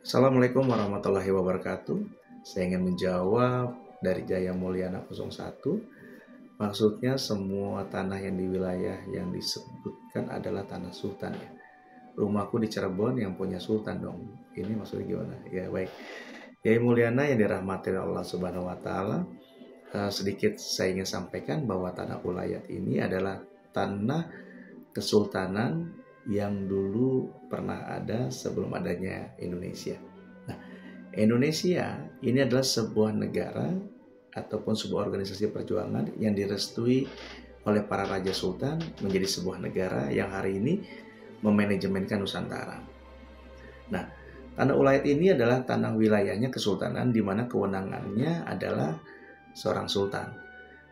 Assalamualaikum warahmatullahi wabarakatuh. Saya ingin menjawab dari Jaya Mulyana 01. Maksudnya semua tanah yang di wilayah yang disebutkan adalah tanah sultan ya. Rumahku di Cirebon yang punya sultan dong. Ini maksudnya gimana? Ya baik. Jaya Mulyana yang dirahmati Allah Subhanahu wa taala, sedikit saya ingin sampaikan bahwa tanah Ulayat ini adalah tanah kesultanan yang dulu pernah ada sebelum adanya Indonesia. Nah, Indonesia ini adalah sebuah negara ataupun sebuah organisasi perjuangan yang direstui oleh para raja sultan menjadi sebuah negara yang hari ini memanajemenkan Nusantara. Nah, tanah Ulayat ini adalah tanah wilayahnya kesultanan di mana kewenangannya adalah seorang sultan.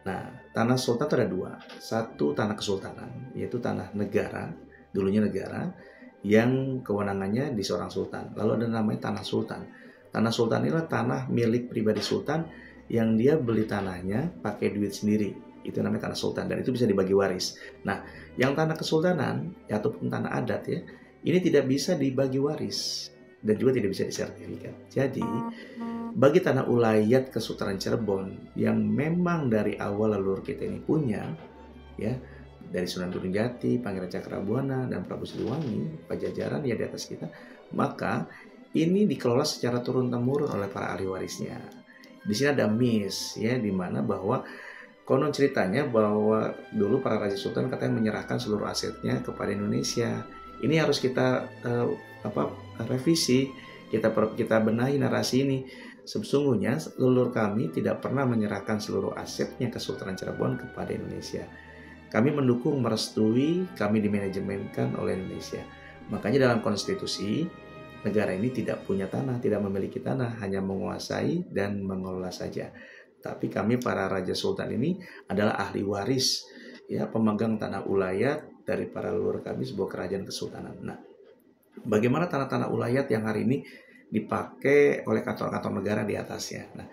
Nah, tanah sultan itu ada dua. Satu tanah kesultanan, yaitu tanah negara, dulunya negara, yang kewenangannya di seorang sultan. Lalu ada namanya tanah sultan. Tanah sultan inilah tanah milik pribadi sultan yang dia beli tanahnya pakai duit sendiri. Itu namanya tanah sultan dan itu bisa dibagi waris. Nah, yang tanah kesultanan ya, ataupun tanah adat ya, ini tidak bisa dibagi waris dan juga tidak bisa disertifikat. Jadi, bagi tanah Ulayat Kesultanan Cirebon yang memang dari awal leluhur kita ini punya, ya, dari Sunan Gunung Jati, Pangeran Cakrabuana, dan Prabu Siliwangi, Pajajaran ya di atas kita, maka ini dikelola secara turun-temurun oleh para ahli warisnya. Di sini ada miss, ya, di mana bahwa konon ceritanya bahwa dulu para raja sultan katanya menyerahkan seluruh asetnya kepada Indonesia. Ini harus kita revisi, kita benahi narasi ini. Sesungguhnya leluhur kami tidak pernah menyerahkan seluruh asetnya Kesultanan Cirebon kepada Indonesia. Kami mendukung, merestui, kami dimanajemenkan oleh Indonesia. Makanya dalam konstitusi, negara ini tidak punya tanah, tidak memiliki tanah, hanya menguasai dan mengelola saja. Tapi kami para raja sultan ini adalah ahli waris, ya, pemegang tanah Ulayat dari para leluhur kami, sebuah kerajaan kesultanan. Nah, bagaimana tanah-tanah Ulayat yang hari ini dipakai oleh kantor-kantor negara di atasnya? Nah,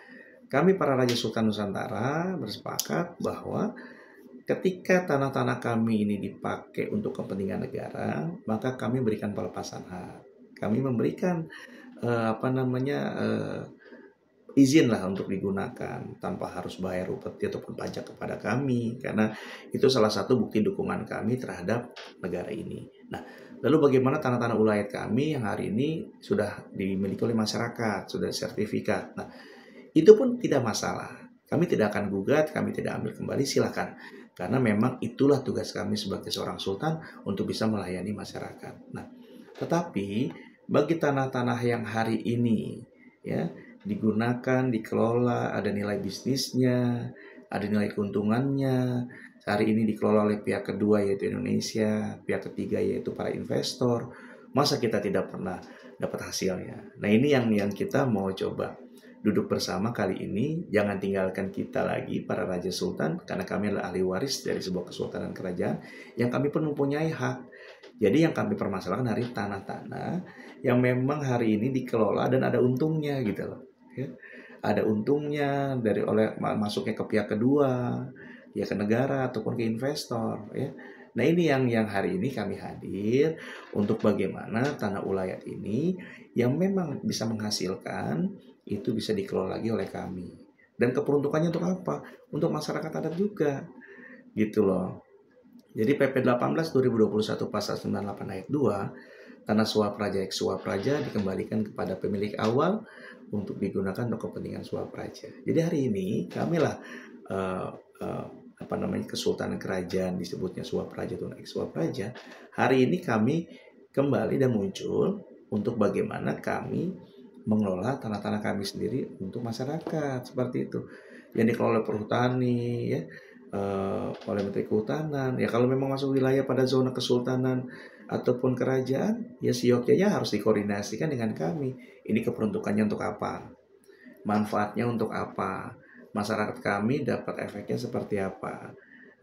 kami para raja sultan Nusantara bersepakat bahwa ketika tanah-tanah kami ini dipakai untuk kepentingan negara, maka kami berikan pelepasan hak. Kami memberikan izin lah untuk digunakan tanpa harus bayar upeti ataupun pajak kepada kami, karena itu salah satu bukti dukungan kami terhadap negara ini. Nah, lalu bagaimana tanah-tanah Ulayat kami yang hari ini sudah dimiliki oleh masyarakat, sudah sertifikat. Nah, itu pun tidak masalah. Kami tidak akan gugat, kami tidak ambil kembali, silakan. Karena memang itulah tugas kami sebagai seorang sultan untuk bisa melayani masyarakat. Nah, tetapi bagi tanah-tanah yang hari ini ya digunakan, dikelola, ada nilai bisnisnya, ada nilai keuntungannya. Hari ini dikelola oleh pihak kedua yaitu Indonesia, pihak ketiga yaitu para investor. Masa kita tidak pernah dapat hasilnya? Nah, ini yang kita mau coba duduk bersama kali ini. Jangan tinggalkan kita lagi para raja sultan, karena kami adalah ahli waris dari sebuah kesultanan kerajaan yang kami pun mempunyai hak. Jadi yang kami permasalahkan hari tanah-tanah yang memang hari ini dikelola dan ada untungnya gitu loh. Ya. Ada untungnya dari oleh masuknya ke pihak kedua, ya ke negara ataupun ke investor. Ya. Nah, ini yang hari ini kami hadir untuk bagaimana tanah Ulayat ini yang memang bisa menghasilkan itu bisa dikelola lagi oleh kami. Dan keperuntukannya untuk apa? Untuk masyarakat adat juga, gitu loh. Jadi PP 18 2021 pasal 98 ayat 2, tanah swapraja eks swapraja dikembalikan kepada pemilik awal untuk digunakan untuk kepentingan swapraja. Jadi hari ini kamilah kesultanan kerajaan disebutnya swapraja atau eks swapraja. Hari ini kami kembali dan muncul untuk bagaimana kami mengelola tanah-tanah kami sendiri untuk masyarakat, seperti itu. Yang dikelola oleh perhutani, ya, oleh Menteri Kehutanan. Ya, kalau memang masuk wilayah pada zona kesultanan ataupun kerajaan, ya seyogyanya harus dikoordinasikan dengan kami. Ini keperuntukannya untuk apa? Manfaatnya untuk apa? Masyarakat kami dapat efeknya seperti apa?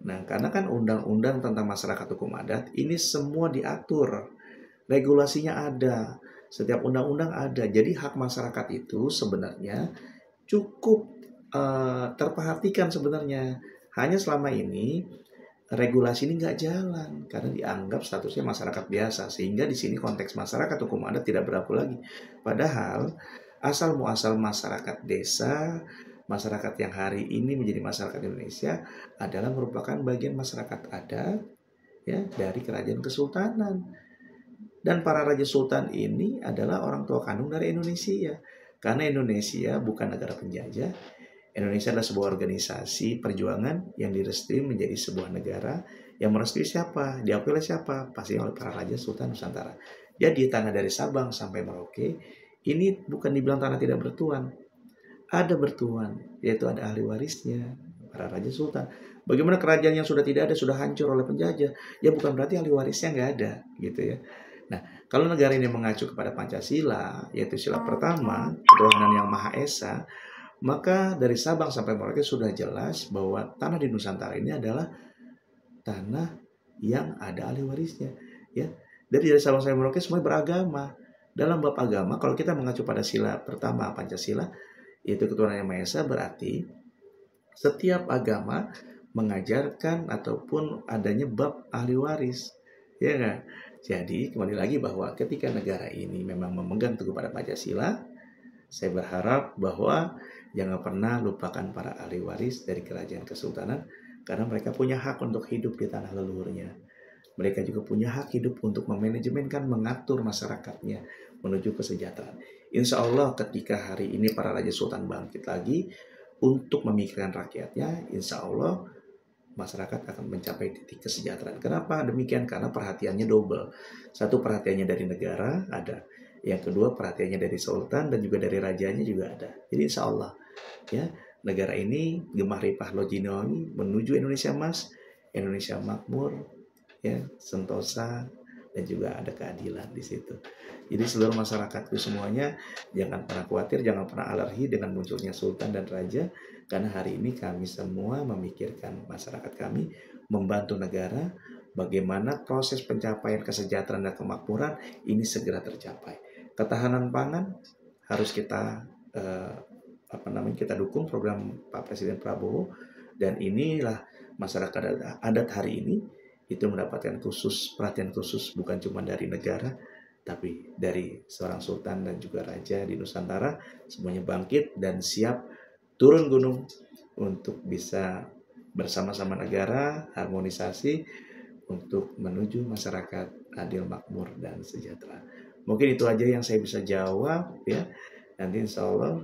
Nah, karena kan undang-undang tentang masyarakat hukum adat ini semua diatur. Regulasinya ada. Setiap undang-undang ada. Jadi hak masyarakat itu sebenarnya cukup terperhatikan sebenarnya. Hanya selama ini regulasi ini nggak jalan karena dianggap statusnya masyarakat biasa, sehingga di sini konteks masyarakat hukum adat tidak berlaku lagi. Padahal asal muasal masyarakat desa, masyarakat yang hari ini menjadi masyarakat Indonesia adalah merupakan bagian masyarakat adat ya dari kerajaan kesultanan. Dan para raja sultan ini adalah orang tua kandung dari Indonesia. Karena Indonesia bukan negara penjajah. Indonesia adalah sebuah organisasi perjuangan yang direstui menjadi sebuah negara yang merestui siapa? Diakui oleh siapa? Pasti oleh para raja sultan Nusantara. Jadi tanah dari Sabang sampai Merauke ini bukan dibilang tanah tidak bertuan. Ada bertuan, yaitu ada ahli warisnya, para raja sultan. Bagaimana kerajaan yang sudah tidak ada, sudah hancur oleh penjajah? Ya bukan berarti ahli warisnya nggak ada, gitu ya. Nah, kalau negara ini mengacu kepada Pancasila, yaitu sila pertama, ketuhanan yang Maha Esa, maka dari Sabang sampai Merauke sudah jelas bahwa tanah di Nusantara ini adalah tanah yang ada ahli warisnya. Ya, dari Sabang sampai Merauke semua beragama. Dalam bab agama, kalau kita mengacu pada sila pertama Pancasila, yaitu ketuhanan yang Maha Esa, berarti setiap agama mengajarkan ataupun adanya bab ahli waris. Ya kan? Jadi kembali lagi bahwa ketika negara ini memang memegang teguh pada Pancasila, saya berharap bahwa jangan pernah lupakan para ahli waris dari kerajaan kesultanan karena mereka punya hak untuk hidup di tanah leluhurnya. Mereka juga punya hak hidup untuk memanajemenkan, mengatur masyarakatnya menuju kesejahteraan. Insya Allah ketika hari ini para raja sultan bangkit lagi untuk memikirkan rakyatnya, insya Allah masyarakat akan mencapai titik kesejahteraan. Kenapa demikian? Karena perhatiannya double. Satu, perhatiannya dari negara ada. Yang kedua, perhatiannya dari sultan dan juga dari rajanya juga ada. Jadi insya Allah ya negara ini Gemah Ripah Lojinomi menuju Indonesia Emas, Indonesia makmur, ya sentosa, dan juga ada keadilan di situ. Jadi seluruh masyarakatku semuanya jangan pernah khawatir, jangan pernah alergi dengan munculnya sultan dan raja, karena hari ini kami semua memikirkan masyarakat kami, membantu negara, bagaimana proses pencapaian kesejahteraan dan kemakmuran ini segera tercapai. Ketahanan pangan harus kita kita dukung program Pak Presiden Prabowo, dan inilah masyarakat adat hari ini itu mendapatkan perhatian khusus bukan cuma dari negara, tapi dari seorang sultan dan juga raja di Nusantara. Semuanya bangkit dan siap turun gunung untuk bisa bersama-sama negara harmonisasi untuk menuju masyarakat adil, makmur, dan sejahtera. Mungkin itu aja yang saya bisa jawab ya. Nanti insya Allah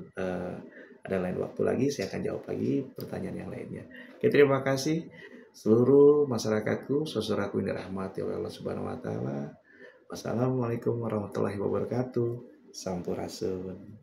ada lain waktu lagi saya akan jawab lagi pertanyaan yang lainnya. Oke, terima kasih seluruh masyarakat,ku saudaraku yang dirahmati oleh Allah Subhanahu wa taala. Wassalamualaikum warahmatullahi wabarakatuh. Sampurasun.